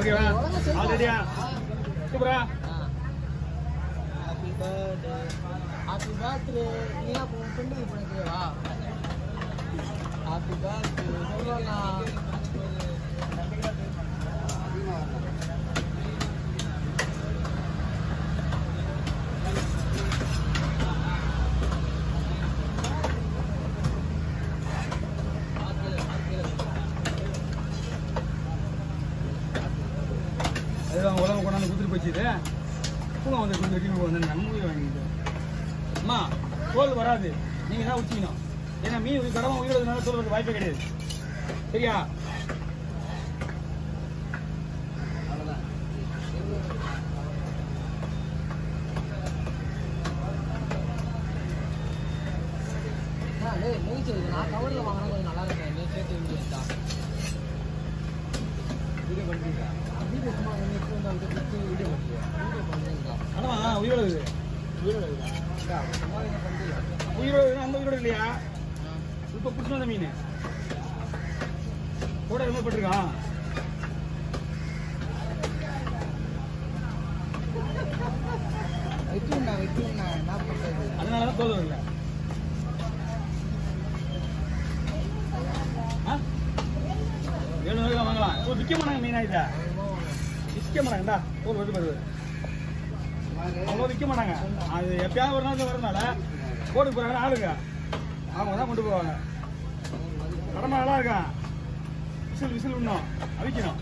ஓகேவா? ஆல் ரெடியா? சூப்பரா? Happy birthday. Happy birthday. நீ அப்போ ஃப்ரெண்டுக்கு பண்ணிக்கவா? Happy birthday. சொல்லலாம். அதுதான் உலகம் கொண்டாந்து குத்துட்டு போச்சு இது. பூனை வந்து வெட்டி வந்து நன்மை வாங்கிட்டு அம்மா தோல் வராது. நீங்க தான் உச்சிக்கணும். ஏன்னா மீன் கடமை உயிரோதுனால தோல் வரது வாய்ப்பே கிடையாது. சரியா? நான் கவரில் வாங்கினா கொஞ்சம் நல்லா இருக்கேன். நீ சேர்த்து வீடியோ வீடியோ பண்ணுறீங்களா? வீடியோ சும்மா வீடியோ பண்ணுறீங்களா? ஆனால் உயிரோடு உயிரோடு உயிரோடு அந்த உயிரோடு இல்லையா? இப்போ பிடிச்சா அந்த மீன் கூட என்ன போட்டிருக்கான்? வைக்கணும்ண்ணா என்ன பண்ணுறது? அதனால தான் தோல் வரல. ₹700 வாங்கலாம். இப்போ விற்க மாட்டாங்க மீனா இதை விற்க மாட்டாங்கடா. தோல் வந்து வருது அவங்க விற்க மாட்டாங்க. அது எப்பயாவது ஒரு நாள் வரதுனால போட்டு போறாங்க ஆளுங்க. அவங்க தான் கொண்டு போவாங்க. கடமை நல்லா இருக்கான். விசில் விசில் விடணும் அவிக்கணும்.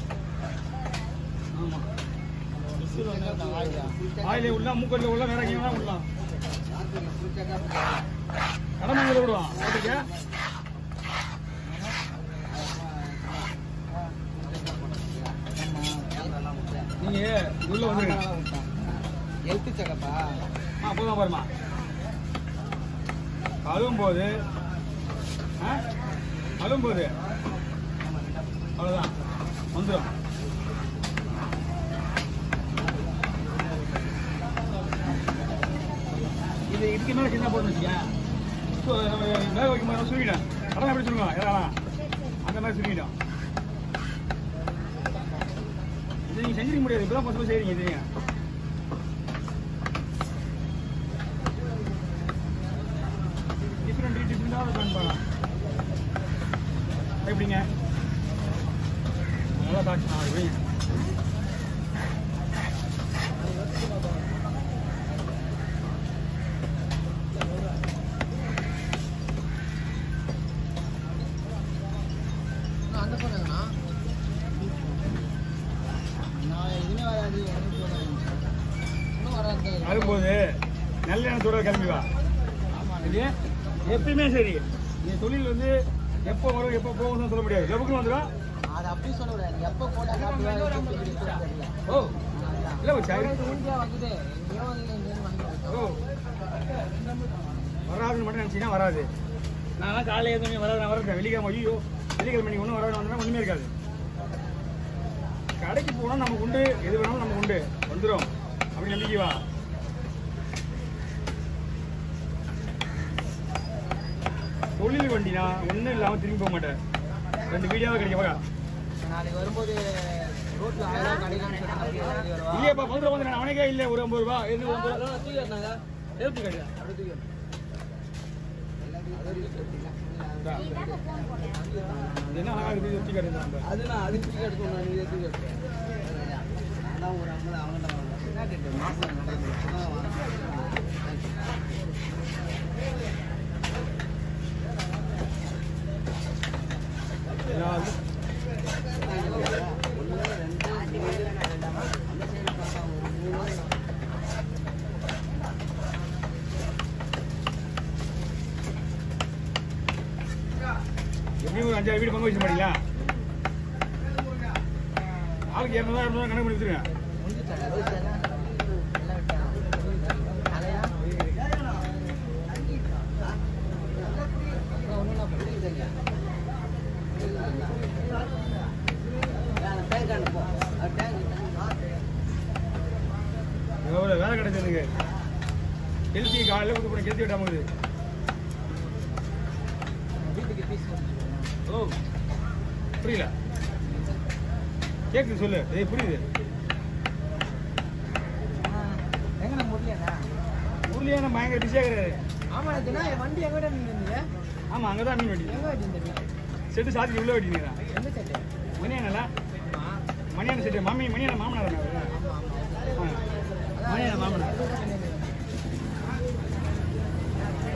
ஆமாம் ஆயிலே உள்ள மூக்கல்ல உள்ள வேற எங்கேயும் தான் விடலாம். கடமை விடுவோம். ஓகே நீங்க உள்ள வந்துருங்க. எழுத்து சகப்பா போதும் பாருமா. கழுவும் போது அவ்வளவுதான் வந்துடும். இது இதுக்கு மேல சின்ன போட்டு வச்சுக்கேன். நம்ம வேக வைக்கும் போது சுருக்கிட்டேன். கடமை எப்படி சொல்லுவோம் எதாவது அந்த மாதிரி சுருக்கிட்டோம். இது நீங்க செஞ்சிருக்க முடியாது. இப்பதான் பசங்க செய்றீங்க. இது டிஃப்ரெண்டாக பண்ணலாம். எப்படிங்க நல்லா காட்சி வைங்க. அந்த போனேங்கண்ணா நான் இதுவுமே வராது. இன்னும் வராது. வரும்போது நல்ல எண்ணத்தோட கிளம்பி வா. இது எப்பயுமே சரி. நீ தொழில் வந்து எப்போ வரும் எப்போ போகும்னு சொல்ல முடியாது. எவ்வளோ வந்துடும் அது அப்படி சொல்ல முடியாது. எப்போ போட்டால் ஓ இல்லை இந்தியா வந்துட்டு ஓ வராதுன்னு மட்டும் நினச்சிங்கன்னா வராது. நான் காலையில் எதுவுமே வராது வரேன். வெள்ளிக்கிழமை ஐயோ வெள்ளிக்கிழமை மணி ஒன்றும் வராது வந்தால் ஒன்றுமே இருக்காது. கடைக்கு போனால் நமக்கு உண்டு. எது வேணாலும் நமக்கு உண்டு வந்துடும். அப்படி நம்பிக்கை வா. தொழில் வண்டினா ஒன்றும் இல்லாமல் திரும்பி போக மாட்டேன். 2 வீடியோவாக கிடைக்க நாளைக்கு வரும்போது ரோட்டில் 1000 கிடைக்கான்னு சொன்னாங்க. இல்லையாப்பா 10 ரூபா வந்து அவனுக்கே இல்லை. ஒரு 50 ரூபா எது 50 ரூபா தூக்கி வரனாங்க. எழுத்து கிடையாது. அப்படி தூக்கி என்ன ஆகுது தூக்கி கிடையாது. அதுனா அது தூக்கி எடுக்கணும். நீ தூக்கி எடுக்க அதான் ஒரு 50 அவங்கள்ட்ட மாதம் எப்படியும் ஒரு 5-6 வீடு பங்கு வச்சு மாட்டீங்களா? ஆளுக்கு 200 கணக்கு பண்ணி வச்சுருங்க. எவ்வளோ வேலை கிடைச்சதுக்கு கெளுத்தி காலையில் கொடுத்து போன கெளுத்தி விட்டாமல் ஓ புரியல கேக்குது சொல்லு. ஏய் புரியுது. எங்கண்ணா முடியலண்ணா? ஊர்லயே நான் பயங்கர பிஸியா இருக்கிறாரு. ஆமா இதுனா வண்டி எங்கடா நின்னுங்க? ஆமா அங்கதான் மீன் வெட்டி. எங்க வெட்டிங்க? செட்டு சாத்தி உள்ள வெட்டினீங்களா? எந்த செட்டு? மணியானல? ஆமா. மணியான செட்டு மணியான மாமனார் அவரு. மணியான மாமனார்.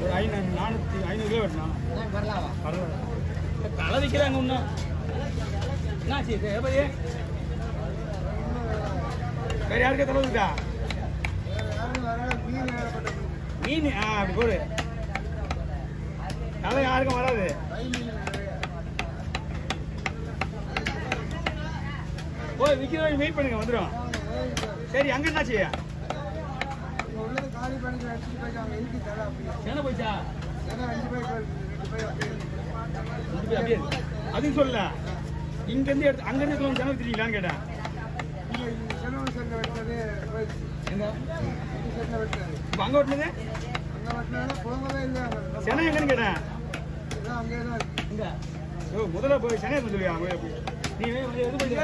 ஒரு 500 கிலோ வெட்டணும். நான் வரலாவா? பரவாயில்ல. களை விற்கிறாங்க இன்னும். என்னாச்சு இது எப்படி? வேற யாருக்கே தரவுதா? மீன் அப்படி போடு. களை யாருக்கும் வராது. போய் விற்கிறவங்க வெயிட் பண்ணுங்க வந்துடும். சரி அங்க என்னாச்சு? என்ன போச்சா? அப்படியே அதுவும் சொல்லல. இங்க இருந்து எடுத்து அங்க இருந்து ஜனம் வச்சிருக்கீங்களான்னு கேட்டேன். இப்ப அங்க வெட்டினது சென்னை எங்கன்னு கேட்டேன். முதல்ல போய் சென்னை சொல்லியா? நீ எது பண்ணியா?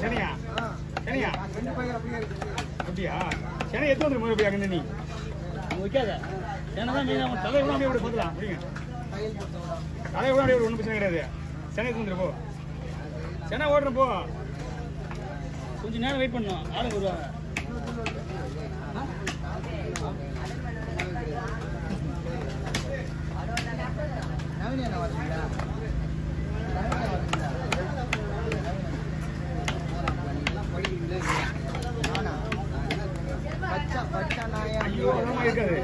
சென்னையா? சென்னையா? அப்படியா? சென்னை எத்தனை வந்து போய் அங்க நீ வைக்காத. சென்னை தான் மீன். தலையை கூட அப்படியே பார்த்துலாம். அப்படிங்க தலையை கூட அப்படியே ஒன்றும் பிரச்சனை கிடையாது. சென்னை வந்துரு போ. சென்னை ஓடுறேன் போ. கொஞ்சம் நேரம் வெயிட் பண்ணணும். ஆளுங்க வருவாங்க. நவீன என்ன வரீங்களா? ஐயோ அதெல்லாம் இருக்காது.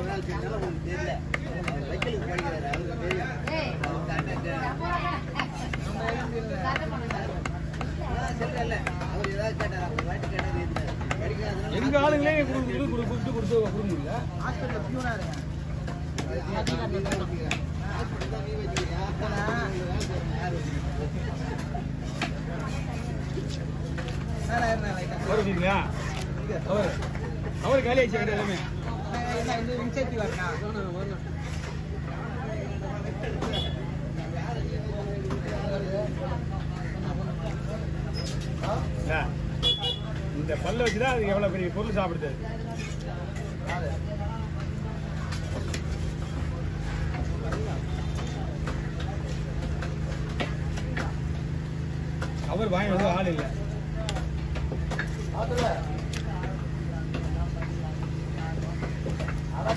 எங்க ஆளுங்களே கொடுத்து கொடுக்க முடியல. வருவீங்களா? அவர் காலி ஆயிடுச்சு எல்லாமே. இந்த பல்ல வச்சுதான் அதுக்கு எவ்வளவு பெரிய பொருள் சாப்பிடுது. அவர் வாங்கி வந்து ஆள் இல்லை.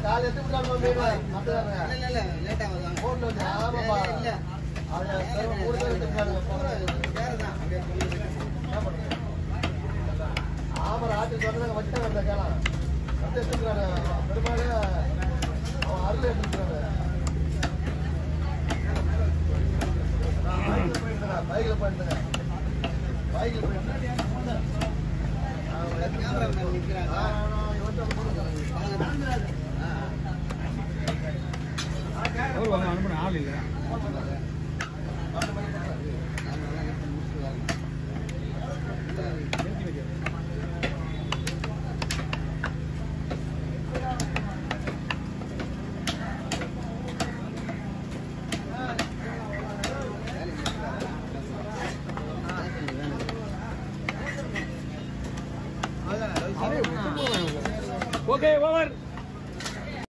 காலை எடுத்து ஆமா ராத்திரி சொன்னதாக வச்சுட்டாங்க. அந்த கேலாம் எடுத்துக்கிறாங்க. பெருமாள் அவன் அருள் எடுத்துக்கிறாங்க. பைக்கில் போயிருந்தேன். பைக்கில் போயிருந்தேன். அவர் அனுப்பின ஆள் இல்லை.